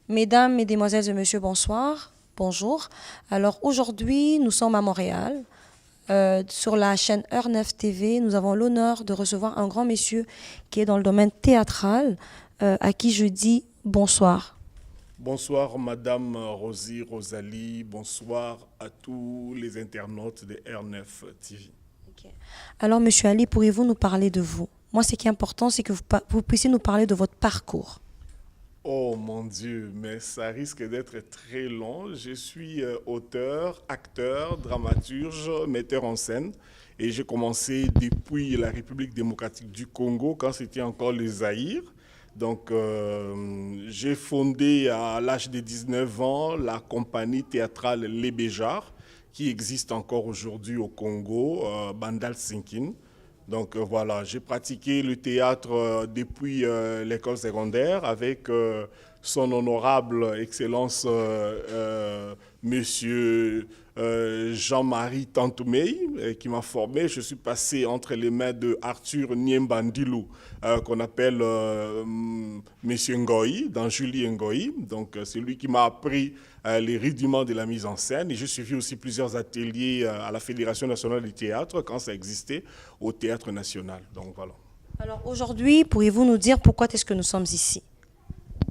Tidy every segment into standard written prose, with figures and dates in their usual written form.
Mesdames, Mesdemoiselles et Messieurs, bonsoir. Bonjour. Alors aujourd'hui, nous sommes à Montréal. Sur la chaîne Heure 9 TV, nous avons l'honneur de recevoir un grand monsieur qui est dans le domaine théâtral, à qui je dis bonsoir. Bonsoir Madame Rosalie, bonsoir à tous les internautes de R9 TV. Ok. Alors Monsieur Ali, pourriez-vous nous parler de vous? Moi, ce qui est important, c'est que vous puissiez nous parler de votre parcours. Oh mon Dieu, mais ça risque d'être très long. Je suis auteur, acteur, dramaturge, metteur en scène et j'ai commencé depuis la République démocratique du Congo quand c'était encore le Zaïre. Donc j'ai fondé à l'âge de 19 ans la compagnie théâtrale Les Béjards qui existe encore aujourd'hui au Congo, Bandal Sinkin. Donc voilà, j'ai pratiqué le théâtre depuis l'école secondaire avec son honorable Excellence Monsieur Jean-Marie Tantoumei qui m'a formé. Je suis passé entre les mains de Arthur Niembandilou qu'on appelle Monsieur Ngoï, dans Julie Ngoï. Donc c'est lui qui m'a appris les rudiments de la mise en scène. Et j'ai suivi aussi plusieurs ateliers à la Fédération nationale du théâtre quand ça existait au Théâtre national. Donc voilà. Alors aujourd'hui, pourriez-vous nous dire pourquoi est-ce que nous sommes ici?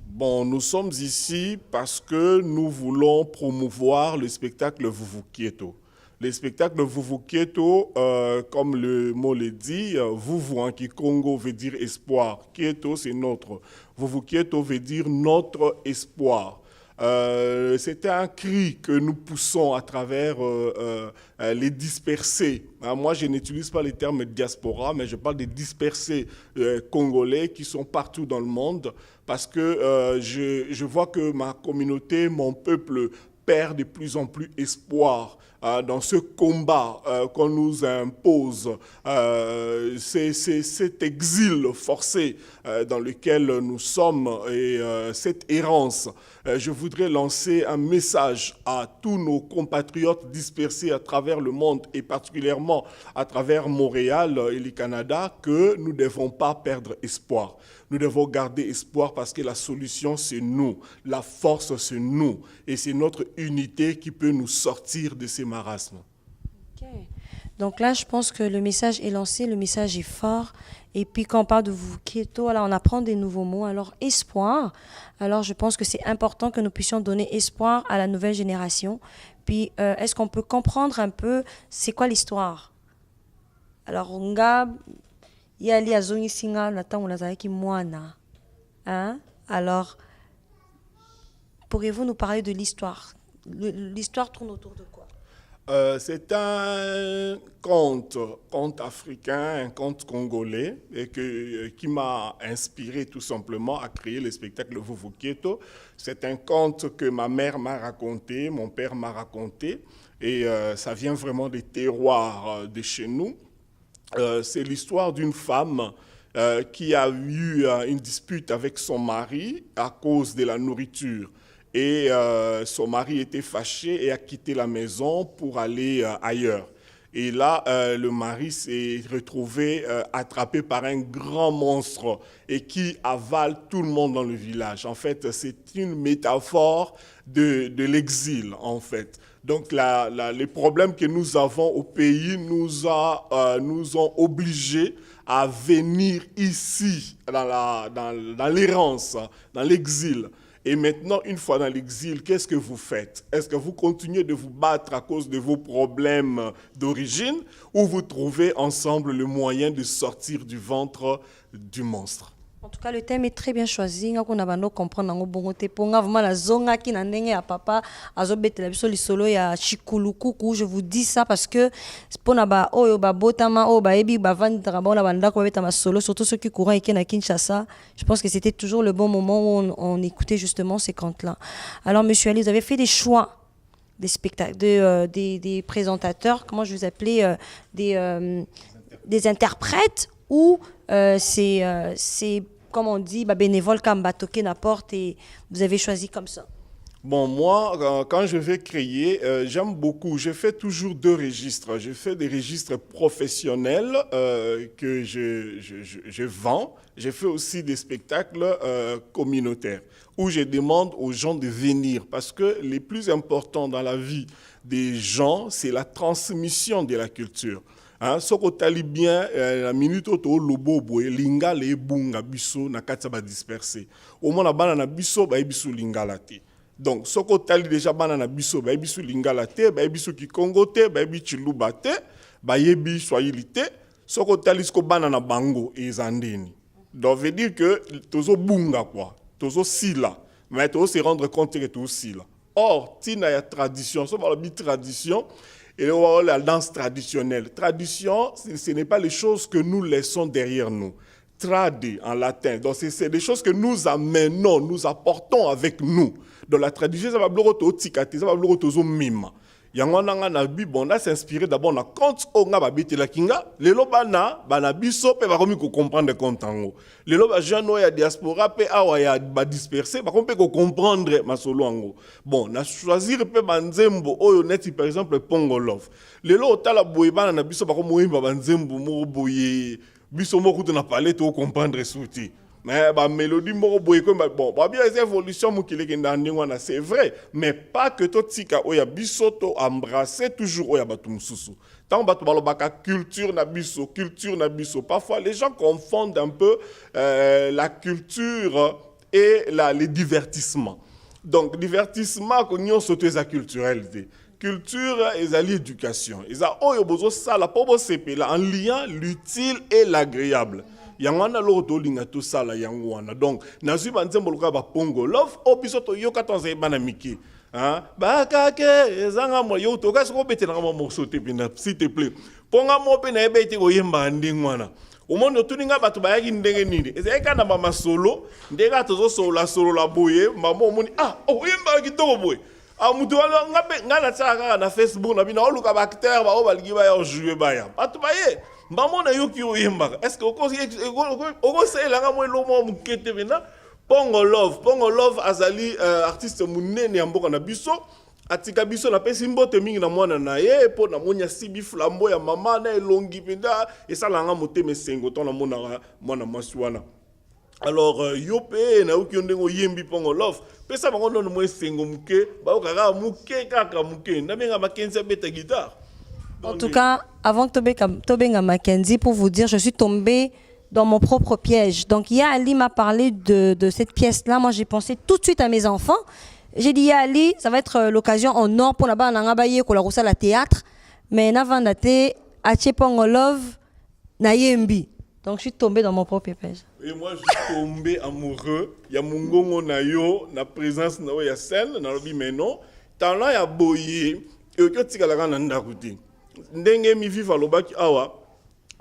Bon, nous sommes ici parce que nous voulons promouvoir le spectacle Vuvu Kieto. Le spectacle Vuvu Kieto, comme le mot le dit, Vuvu en Kikongo veut dire espoir. Kieto, c'est notre. Vuvu Kieto veut dire notre espoir. C'est un cri que nous poussons à travers les dispersés. Moi, je n'utilise pas le terme diaspora, mais je parle des dispersés congolais qui sont partout dans le monde parce que je vois que ma communauté, mon peuple, perd de plus en plus espoir dans ce combat qu'on nous impose. C'est cet exil forcé dans lequel nous sommes et cette errance. Je voudrais lancer un message à tous nos compatriotes dispersés à travers le monde et particulièrement à travers Montréal et le Canada que nous ne devons pas perdre espoir. Nous devons garder espoir parce que la solution, c'est nous. La force, c'est nous. Et c'est notre unité qui peut nous sortir de ces marasmes. Ok. Donc là, je pense que le message est lancé, le message est fort. Et puis quand on parle de Vuketo, là, on apprend des nouveaux mots. Alors, espoir. Alors, je pense que c'est important que nous puissions donner espoir à la nouvelle génération. Puis, est-ce qu'on peut comprendre un peu c'est quoi l'histoire? Alors, yali azongisinga na tango nazalaki mwana. Hein? Alors, pourriez-vous nous parler de l'histoire? L'histoire tourne autour de quoi? C'est un conte africain, un conte congolais et qui m'a inspiré tout simplement à créer le spectacle Vuvu Kieto. C'est un conte que ma mère m'a raconté, mon père m'a raconté et ça vient vraiment des terroirs de chez nous. C'est l'histoire d'une femme qui a eu une dispute avec son mari à cause de la nourriture. Et son mari était fâché et a quitté la maison pour aller ailleurs. Et là, le mari s'est retrouvé attrapé par un grand monstre et qui avale tout le monde dans le village. En fait, c'est une métaphore de l'exil, en fait. Donc, les problèmes que nous avons au pays nous ont obligés à venir ici, dans l'errance, dans l'exil. Et maintenant, une fois dans l'exil, qu'est-ce que vous faites? Est-ce que vous continuez de vous battre à cause de vos problèmes d'origine ou vous trouvez ensemble le moyen de sortir du ventre du monstre? En tout cas, le thème est très bien choisi. On a comprendre ngo bongo te ponga vraiment la zonga ki na ndenge ya papa azobetela biso lisolo ya chikulukuku. Je vous dis ça parce que pona ba oyo ba botama o ba ebi ba vandra ba na banda ko betama solo surtout ceux qui courant et na Kinshasa. Je pense que c'était toujours le bon moment où on écoutait justement ces contes-là. Alors monsieur Ali, vous avez fait des choix des spectacles des présentateurs, comment je vous appelais des interprètes ou c'est comme on dit, bénévole comme batoké n'importe et vous avez choisi comme ça. Bon, moi, quand je vais créer, j'aime beaucoup. Je fais toujours deux registres. Je fais des registres professionnels que je vends. Je fais aussi des spectacles communautaires où je demande aux gens de venir parce que les plus importants dans la vie des gens, c'est la transmission de la culture. Hein, ce que tu bien, la minute où tu as lobo boy, linga le bunga biso na katsa dispersé. Au moins la bana na biso ba biso linga la te. Donc, ce que tu as déjà banana biso, ba biso lingala te, ba biso ki Congo te, ba biso luba te, ba yebi swahili te, ce que tu as lisko banana bango et zandeni. Donc, veut dire que tozo bunga quoi, tozo sila, mais tozo se rendre compte que tozo sila. Or, tina ya tradition, ça va la tradition, et la danse traditionnelle. Tradition, ce n'est pas les choses que nous laissons derrière nous. Tradi en latin. Donc, c'est des choses que nous amenons, nous apportons avec nous. Dans la tradition, ça va bloquer au tikati, ça va bloquer au mima. Yangwana na bi bonda s'inspirer d'abord na compte o nga ba bete la kinga lelo bana biso pe ba komi ko comprendre compte ango lelo ba jano ya diaspora pe awa ya ba disperser ba komi ko comprendre masolo ango bon na choisir pe banzembo oyo neti par exemple Pongo Love lelo otala boye bana na biso ba komi ba banzembo mo boye biso mo kutu na parler to comprendre souti. Mais la mélodie, bon, bien les évolutions, c'est vrai, mais pas que tout tika oya bisoto embrasser toujours oya batum susu. Tant que culture na biso, parfois les gens confondent un peu la culture et les divertissements. Donc divertissement qu'on y a sauté la culturalité. Culture et l'éducation. Ils ont besoin de ça, la pauvre CP, en liant l'utile et l'agréable. Yangwana loto linga tout ça la yangwana donc nazu banzembo luka ba Pongo Love obiso to yoka tonze bana miki hein baka ke ezanga mo yo to ka soko bete na mo morceau te pina s'il te plaît ponga mo pe na ebete ko yemba ndingwana omono tuninga batu bayaki ndenge nini ezeka na mama solo ndeka tozo solo la boye mama omoni oyemba kitoko boye mutu wala ngabe ngana tsaka na Facebook na bina oluka ba acteur ba o baligi ba yo jouer ba ya batu baye maman na yoki oyemba est-ce que oko selanga mo lomo mukete bena Pongo Love azali artiste munene ya mboka na biso atika biso na pesi mbote mingi na mwana na ye po na monya sibi flambo ya mama na elongi penda esalanga moteme sengo to na mwana mwasi wana. Alors yope na yoki ndenge yembi Pongo Love pesa bango no mo sengo muke ba okaka muke kaka muke na benga Mackenzie beta guitare. En tout cas, avant que Tobenga Mackenzie, pour vous dire, je suis tombée dans mon propre piège. Donc, Ali m'a parlé de cette pièce-là. Moi, j'ai pensé tout de suite à mes enfants. J'ai dit, Ali, ça va être l'occasion en or pour là-bas, on a ngabaye, qu'on la reçoit la théâtre. Mais navandate, Ache Pongo Love, Nayembi. Donc, je suis tombée dans mon propre piège. Et moi, je suis tombé amoureux. Il y a Mungongo Nayo, la présence de la scène, dans le mais non. Tant là, il y a Boye, et il y a Tigalaga Nandakuti. Ndenge mi viva lobaki awa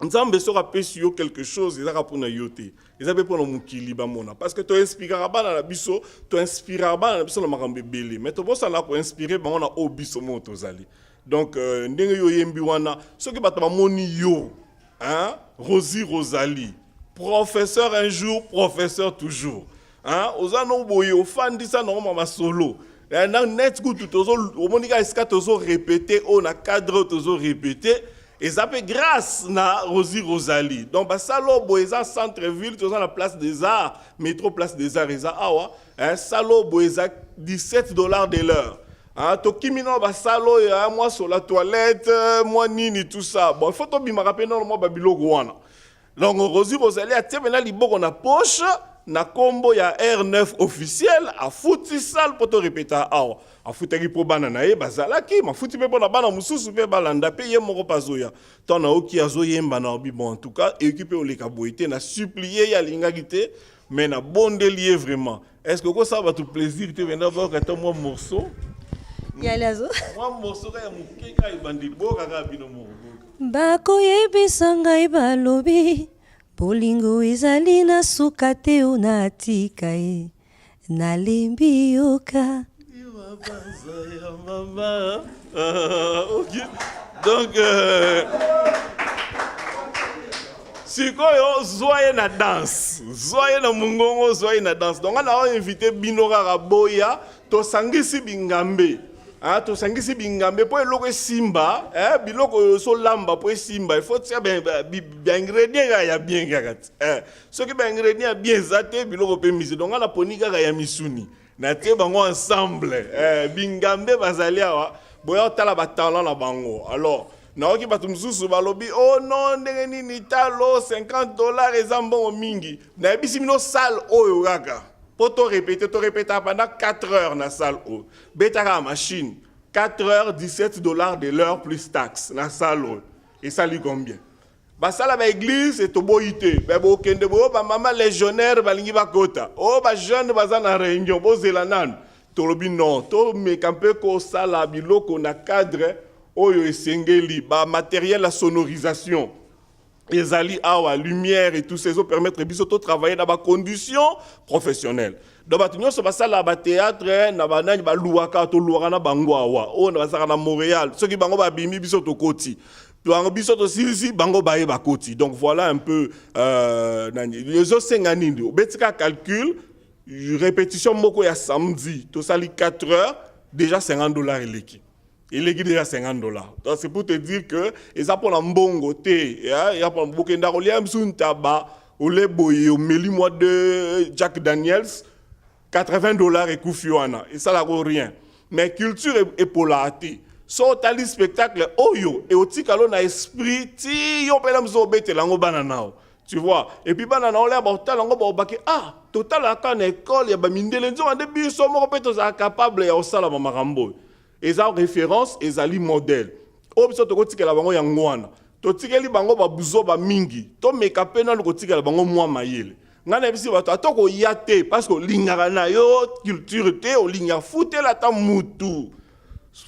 nzambe soka pesi yo quelque chose ezaka pona yote ezabe pona mukili ba mona parce que to inspirera bana na biso to inspirera bana na biso na makambe belé mais to bosa na ko inspirer ba na obiso mo tozali donc ndenge yo yembi wana soki bato ba moni yo hein Rosalie professeur un jour professeur toujours hein ozano boye ofandi ça no mama solo. Net coup au monika eska tozo répéter on a cadre tozo répéter et ça fait grâce na Rosalie donc ba salo boeza centre ville tozo la place des arts métro place des arts eza awa salo boeza $17 de l'heure hein to kimino ba salo ya moi sur la toilette moi nini tout ça bon faut to bima rappeler non moi babiloko wana donc Rosalie a tie maintenant liboko na poche na combo ya R9 officiel a fouti sale pour te répéter awa a fouti po bana na ye bazalaki ma fouti pe bona bana mususu pe balanda pe ye moko pazoya ton na oki azoyemba na obi bon en tout cas équipé au leka boité na supplier ya lingagité mais na bon délire vraiment est-ce que ça va tout plaisir te venir voir que ton morceau ya lazo moi morceau ka ya mukeka ibandi boka ka bino mo bako yebisa ngai balobi bolingo ezali na suka te unatika e nalembi yoka donc sikoyo zoye na danse zoye na mungongo zoye na danse donc on a invité Binora Boya to sangisi bingambe tosangisi bingambe po eloko simba biloko so lamba po simba il faut tia ben ingrédient ya bien kakati soki ba ingrédient bien zate biloko pe mise donc ana poni kaka ya misuni na tie bango ensemble bingambe bazali awa boya tala ba talent na bango alors naoki bato mususu balobi oh non ndenge nini talo $50 eza mbongo mingi na yebisi mino salle oyo kaka pour te répéter pendant 4 heures dans la salle. Betara machine, 4 heures, $17 de l'heure plus taxes dans la salle. Et ça lui combien? Bah ça la église c'est toboité. Bah kende bo ba maman légionnaire balingi ba kota. Oh ba jeune baza na réunion bo zelanan. Tolobi non, to me campé ko sala biloko na cadre oyo esengeli ba matériel la sonorisation. Ezali awa lumière et tous ces autres permettre biso to travailler dans des conditions professionnelles. Donc batunyo so basala ba théâtre na banani ba luwaka to luwaka bango awa. O na basaka na Montréal. Ceux qui bango ba bimi biso to koti. Bango biso to sisi bango ba e ba koti. Donc voilà un peu nani. Les autres sengani betika calcul répétition moko ya samedi to sali 4 heures déjà $50 eleki. Il est déjà $50. Donc c'est pour te dire que ils ont pour la mbongo te, il y a pour bokenda oliam sun taba, ou les boye au meli mois de Jack Daniels, $80 et koufiwana. Et ça n'a rien. Mais culture est pour la hâte. So tali spectacle oyo et au tikalo na esprit ti yo pela mzo bete lango banana. Tu vois? Et puis banana on l'a ba lango ba obake total la kan école ya ba mindele nzo ande biso moko peto za capable ya osala ba marambo. Ils ont référence, ils ont modèle. Au biso to kotikela bango yangwana. To tikeli bango ba buzo ba mingi. To meka pena lo kotikela bango mwa mayele. Ngana bisi bato atoko yate parce que lingara na yo culture te o linga futela ta mutu.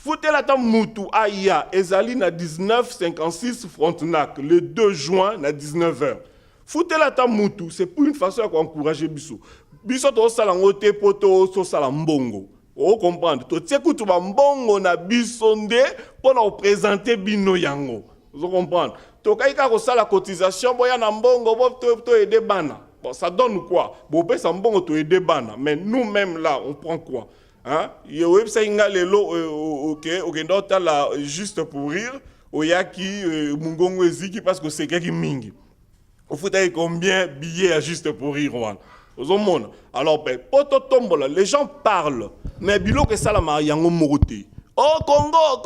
Futela ta mutu aya ezali na 1956 Frontenac le 2 juin na 19h. Futela ta mutu c'est pour une façon d'encourager biso. Biso to sala ngote poto so sala mbongo. Vous comprenez? To tieku ba mbongo na bisonde pour nous présenter bino yango. Vous comprenez? To kaika ko sala cotisation boya na mbongo bo to aider bana. Bon ça donne quoi? Bo pe sa mbongo to aider bana. Mais nous-mêmes là, on prend quoi? Hein? Yo website ngalelo OK ndota la juste pour rire. Oyaki mungongo eziki parce que c'est quelqu'un mingi. Au faut combien billets à juste pour rire wana. Alors, les gens parlent, mais biloko sala mariango morote. Oh Congo,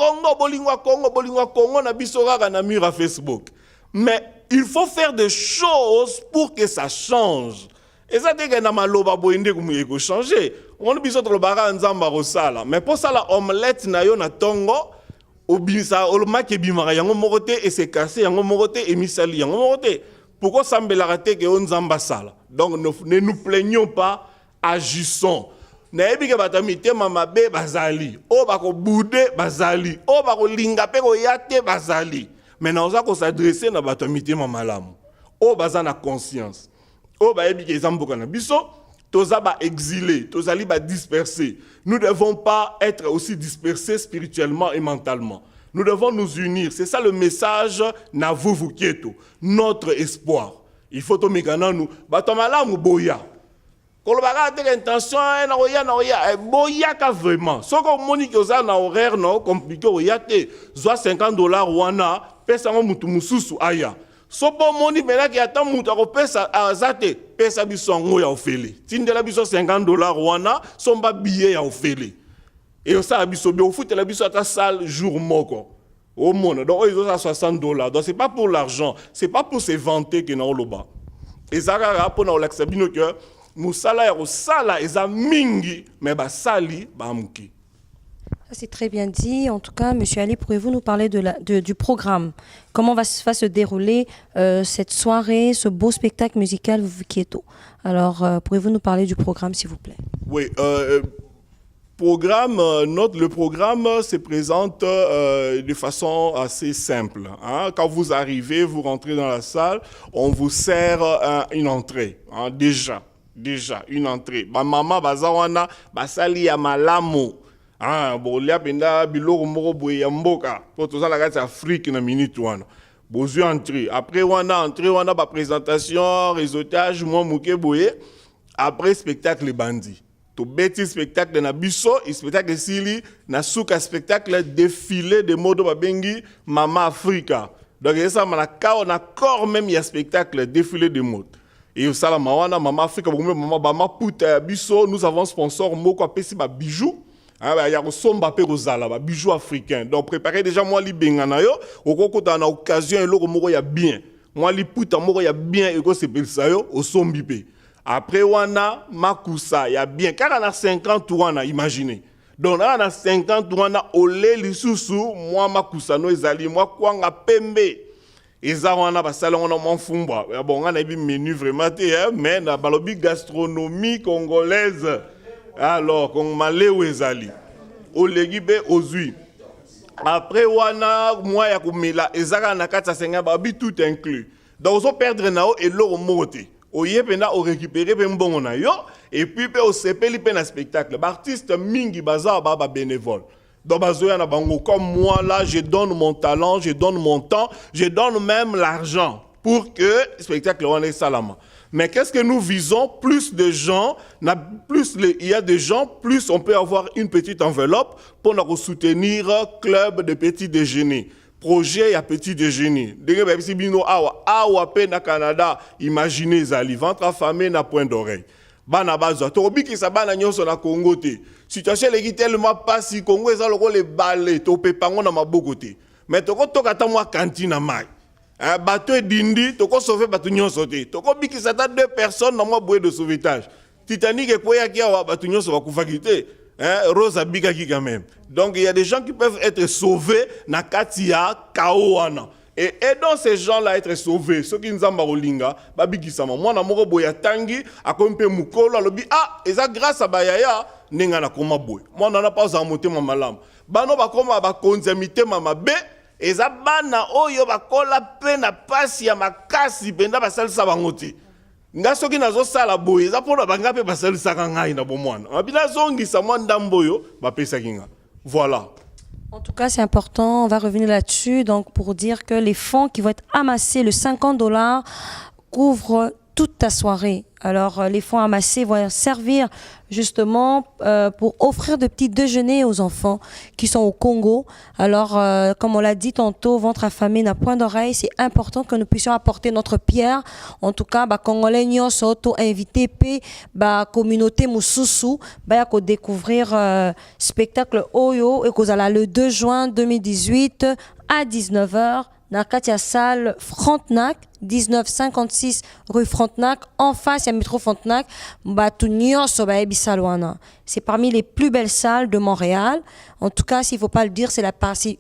Congo, na bisora na mur à Facebook. Mais il faut faire des choses pour que ça change. Et ça dit que na maloba boende comme ko changer. On biso to bara nzamba rosala, mais pour ça la omelette na yo na tongo, obisa olma ke bimara yango morote et c'est cassé yango morote et misali yango morote. Pourquoi ça me l'a raté que on zamba sala? Donc ne nous plaignons pas, agissons. Naebike batami te mama be bazali, o bako boude bazali, o bako linga pe ko yate bazali. Maintenant on va s'adresser na batami te mama lamu. O bazana conscience. O ba ebike zamboka na biso, toza ba exilé, tozali ba dispersé. Nous ne devons pas être aussi dispersés spirituellement et mentalement. Nous devons nous unir. C'est ça le message na vous kieto, notre espoir. Il faut tomekana nous batomala mu boya. Kolobaka te intention na oya boya ka vraiment. Soko moni ke oza na horaire no compliqué oya te zwa $50 wana pesa ngo mutu mususu aya. Sopo moni mena ki ata mutu akopesa azate pesa biso ngo ya ofele. Tindela biso $50 wana somba billet ya ofele. Et ça a biso bien au foot la biso ata salle jour moko. Au monde. Donc, ils ont $60. Donc, ce n'est pas pour l'argent. Ce n'est pas pour se vanter que nous avons. Et ça, pour nous, que nous salaire sala, ils ont mingi, mais sali, mouki. C'est très bien dit. En tout cas, Monsieur Ali, pourriez-vous nous parler du programme? Comment va se dérouler cette soirée, ce beau spectacle musical Vukieto? Alors, pourriez-vous nous parler du programme, s'il vous plaît? Oui, le programme se présente de façon assez simple. Hein. Quand vous arrivez, vous rentrez dans la salle, on vous sert une entrée. Hein, déjà une entrée. Ba mama bazawana basali ya malamu. Ah bon lia penda biloko moko boye ya mboka. Po to sala kati Afrique na minute wana. Bozu entrée. Après, on a entré, on a présentation, réseautage, moi, mouké, boye. Après, spectacle bandit. To bêtis spectacle na biso, et spectacle sili, na souka spectacle défilé de mode babengi, Mama Africa. Donc, ça, on a corps même, il y a spectacle défilé de mode. Et au Salama, on a Mama Africa, Mama Puta biso, nous avons sponsor, moko apesi ba bijoux. Il y a un bijou africain. Donc, préparez déjà moi li bengana yo. Au cours d'une occasion, il y a bien. Moi li puta il y a bien et que c'est ça yo au sombipe. Après on a makusa, il y a bien. Car on a 50 on a imaginé. Donc on a 50 on a olé li susu moi makusa no ezali moi quoi nga pembe. Et ça on a basala on a mon fumba. Bon on a un menu vraiment mais na balobi gastronomie congolaise. Alors, on m'a léouezali. Au légué aux après, on a moi ya kumila ezaka na kata senga babi tout inclus. Donc on perdre nao et l'eau monter. Au yepena au récupérer pe mbongo na yo et puis pe au sepeli pe na spectacle. Artiste mingi bazar baba bénévole. Donc bazoya na bango comme moi là, je donne mon talent, je donne mon temps, je donne même l'argent pour que le spectacle on est salama. Mais qu'est-ce que nous visons? Plus de gens, il y a des gens, plus on peut avoir une petite enveloppe pour nous soutenir club de petit déjeuner. Projet à petit déjeuner. Awa pe na Canada, imaginez Zali, ventre affamé na point d'oreille. Bana bazo, tobi ki sa bana nyonso na Congo te. Situation legi tellement pas si Congo eza loko le balé, to pe pango na maboko te. Mais to ko toka ta moi cantine mai. Bateau dindi, toko sauver bateau nyonso te. Toko bikisa ta 2 personnes dans moi bouée de sauvetage. Titanic et Koya qui a bateau nyonso va kufakite. Rose a bikaki quand même. Donc il y a des gens qui peuvent être sauvés na katia kaoana. Et aidons ces gens-là à être sauvés. Ceux qui nous ont barolinga, babikisa moi na moko boya tangi akompe mukolo alobi eza grâce à bayaya nenga na koma boy. Moi na na pas en monter ma malam. Bano ba koma ba konzamite mama be. Eza bana oyo bakola pe na pasi ya makasi benda basalisa bango te. Nga soki nazosala boye eza mpona banga pe basalisaka ngai na bomwana. Mabina zongisa mwa ndambo oyo bapesaki nga. Voilà. En tout cas, c'est important, on va revenir là-dessus, donc pour dire que les fonds qui vont être amassés, le $50, couvrent toute ta soirée. Alors, les fonds amassés vont servir justement pour offrir de petits déjeuners aux enfants qui sont au Congo. Alors, comme on l'a dit tantôt, ventre affamé n'a point d'oreille. C'est important que nous puissions apporter notre pierre. En tout cas, Congolais nyonso to invité pe communauté mususu ya ko découvrir spectacle Oyo et kozala le 2 juin 2018 à 19h. Dans la salle Frontenac, 1956 rue Frontenac, en face, il y a métro Frontenac. C'est parmi les plus belles salles de Montréal. En tout cas, s'il ne faut pas le dire, c'est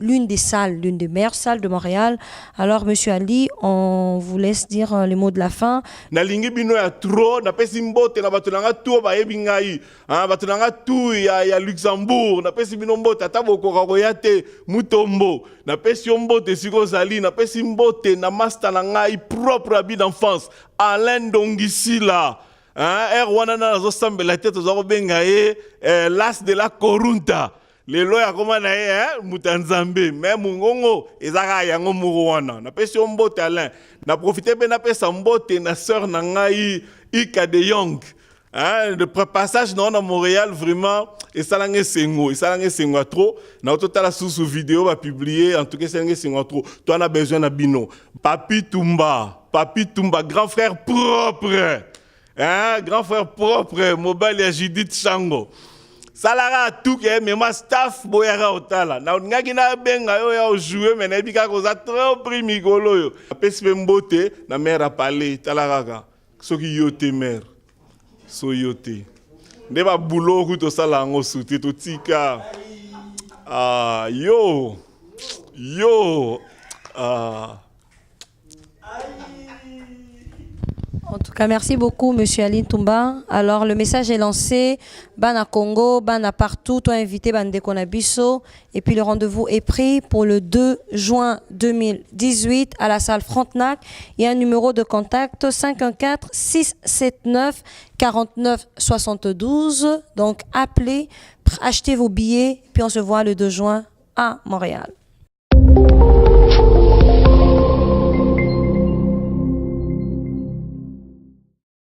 l'une des salles, l'une des meilleures salles de Montréal. Alors, Monsieur Ali, on vous laisse dire les mots de la fin. Nalingi bino ya trop, na pesi mbote na bato nanga tout ba yebi ngai. Bato nanga tout ya Luxembourg, na pesi bino mbote ata bokoka koyate Mutombo. Na pesi mbote siko zali, na pesi mbote na master na ngai propre habit d'enfance. Alain Dongisila. Erwana na zo sambela tete zo benga l'as de la Corunta. Les lois comme na mutanzambe mais mungongo ezaka yango muruwana. Na pesi mbote Alain. Na profiter be na pesa mbote na sœur na ngai Ika de Young. Le passage dans Montréal vraiment et ça l'angé sengo trop. Na total sous vidéo va publier en tout cas c'est sengo trop. Toi on a besoin na bino. Papi Tumba, grand frère propre. Grand frère propre, mobile ya Judith Chango. Salara tout que mais ma staff boyara otala. Na ngaki na benga yo ya jouer mais na bika ko za trop primi golo yo. Pesi mbote na mère a parlé talaraka. Soki yote mère. So yote. Ndeba boulot ku to sala ngo souti to tika. Yo. En tout cas, merci beaucoup, Monsieur Ali Tumba. Alors, le message est lancé. Bana Congo, bana partout, toi invité, bana Dekonabiso. Et puis, le rendez-vous est pris pour le 2 juin 2018 à la salle Frontenac. Il y a un numéro de contact 514-679-4972. Donc, appelez, achetez vos billets, puis on se voit le 2 juin à Montréal.